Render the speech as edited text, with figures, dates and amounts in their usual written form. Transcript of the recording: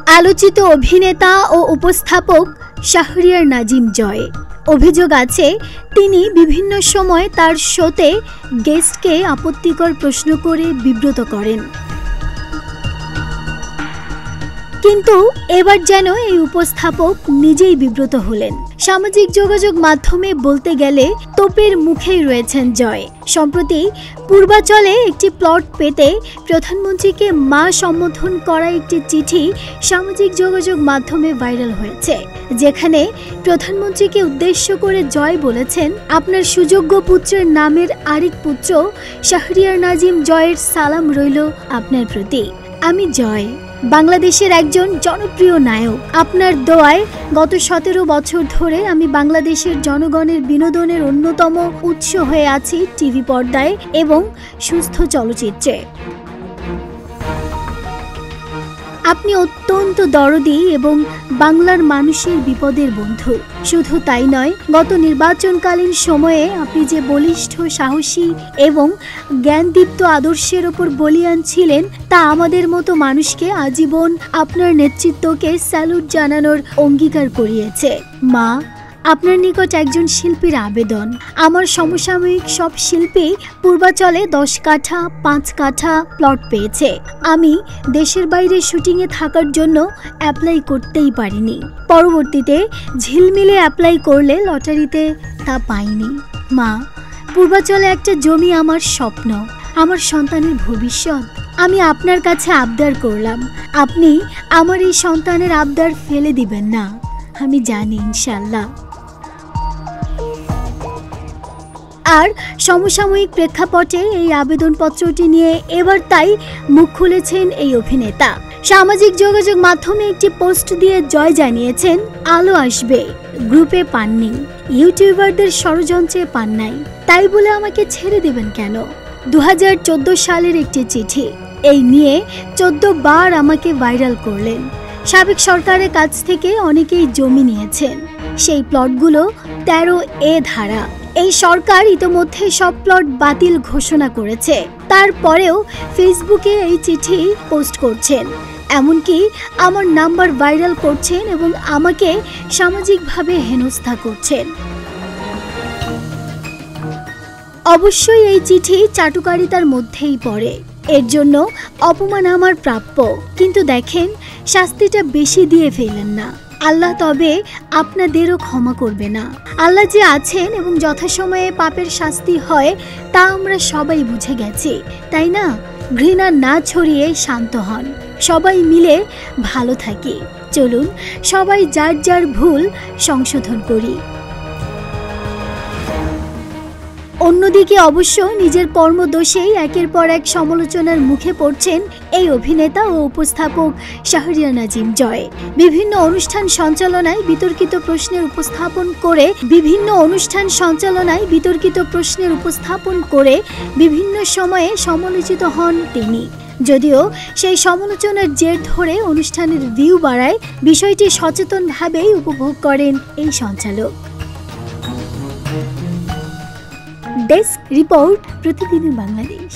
আলোচিত অভিনেতা ও উপস্থাপক শাহরিয়ার নাজিম জয়। অভিযোগ আছে তিনি বিভিন্ন সময় তার শোতে গেস্টকে আপত্তিকর প্রশ্ন করে বিব্রত করেন। কিন্তু এবার যেন এই উপস্থাপক নিজেই বিব্রত হলেন। সামাজিক যোগাযোগ মাধ্যমে বলতে গেলে তোপের মুখেই রয়েছেন জয়। সম্প্রতি পূর্বাচলে একটি প্লট পেতে প্রধানমন্ত্রীকে মা সম্বোধন করা একটি চিঠি সামাজিক যোগাযোগ মাধ্যমে ভাইরাল হয়েছে, যেখানে প্রধানমন্ত্রীকে উদ্দেশ্য করে জয় বলেছেন, আপনার সুযোগ্য পুত্রের নামের আরেক পুত্র শাহরিয়ার নাজিম জয়ের সালাম রইল আপনার প্রতি। আমি জয়, বাংলাদেশের একজন জনপ্রিয় নায়ক। আপনার দোয়ায় গত 17 বছর ধরে আমি বাংলাদেশের জনগণের বিনোদনের অন্যতম উৎস হয়ে আছি টিভি পর্দায় এবং সুস্থ চলচ্চিত্রে। আপনি অত্যন্ত দরদি এবং বাংলার মানুষের বিপদের বন্ধু। শুধু তাই নয়, গত নির্বাচনকালীন সময়ে আপনি যে বলিষ্ঠ, সাহসী এবং জ্ঞানদীপ্ত আদর্শের ওপর বলিয়ান ছিলেন, তা আমাদের মতো মানুষকে আজীবন আপনার নেতৃত্বকে স্যালুট জানানোর অঙ্গীকার করিয়েছে। মা, আপনার নিকট একজন শিল্পীর আবেদন। আমার সমসাময়িক সব শিল্পী পূর্বাচলে 10 কাঠা 5 কাঠা প্লট পেয়েছে। আমি দেশের বাইরে শুটিংয়ে থাকার জন্য অ্যাপ্লাই করতেই পারিনি। পরবর্তীতে ঝিলমিলে অ্যাপ্লাই করলে লটারিতে তা পাইনি। মা, পূর্বাচলে একটা জমি আমার স্বপ্ন, আমার সন্তানের ভবিষ্যৎ। আমি আপনার কাছে আবদার করলাম, আপনি আমার এই সন্তানের আবদার ফেলে দিবেন না। আমি জানি ইনশাল্লাহ। আর সমসাময়িক প্রেক্ষাপটে এই আবেদনপত্রটি নিয়ে এবার তাই মুখ খুলেছেন এই অভিনেতা। সামাজিক যোগাযোগ মাধ্যমে একটি পোস্ট দিয়ে জয় জানিয়েছেন, আলো আসবে, গ্রুপে পাননি, ইউটিউবারদের ষড়যন্ত্রে পান নাই, তাই বলে আমাকে ছেড়ে দেবেন কেন? 2014 সালের একটি চিঠি, এই নিয়ে 14 বার আমাকে ভাইরাল করলেন। সাবেক সরকারের কাছ থেকে অনেকেই জমি নিয়েছেন, সেই প্লটগুলো 13A ধারা। এই সরকার ইতোমধ্যে সব প্লট বাতিল ঘোষণা করেছে, তারপরেও ফেসবুকে এই চিঠি পোস্ট করছেন, এমনকি আমার নাম্বার ভাইরাল করছেন এবং আমাকে সামাজিকভাবে হেনস্থা করছেন। অবশ্যই এই চিঠি চাটুকারিতার মধ্যেই পড়ে, এর জন্য অপমান আমার প্রাপ্য, কিন্তু দেখেন শাস্তিটা বেশি দিয়ে ফেলেন না। আল্লাহ তবে আপনাদেরও ক্ষমা করবে না। আল্লাহ যে আছেন এবং যথাসময়ে পাপের শাস্তি হয় তা আমরা সবাই বুঝে গেছি, তাই না? ঘৃণা না ছড়িয়ে শান্ত হন, সবাই মিলে ভালো থাকি। চলুন সবাই যার যার ভুল সংশোধন করি। অন্যদিকে অবশ্য নিজের কর্মদোষেই একের পর এক সমালোচনার মুখে পড়ছেন এই অভিনেতা ও উপস্থাপক শাহরিয়ার নাজিম জয়। বিভিন্ন অনুষ্ঠান সঞ্চালনায় বিতর্কিত প্রশ্নের উপস্থাপন করে বিভিন্ন সময়ে সমালোচিত হন তিনি। যদিও সেই সমালোচনার জের ধরে অনুষ্ঠানের ভিউ বাড়ায়, বিষয়টি সচেতনভাবেই উপভোগ করেন এই সঞ্চালক। ডেস্ক রিপোর্ট, প্রতিদিনের বাংলাদেশ।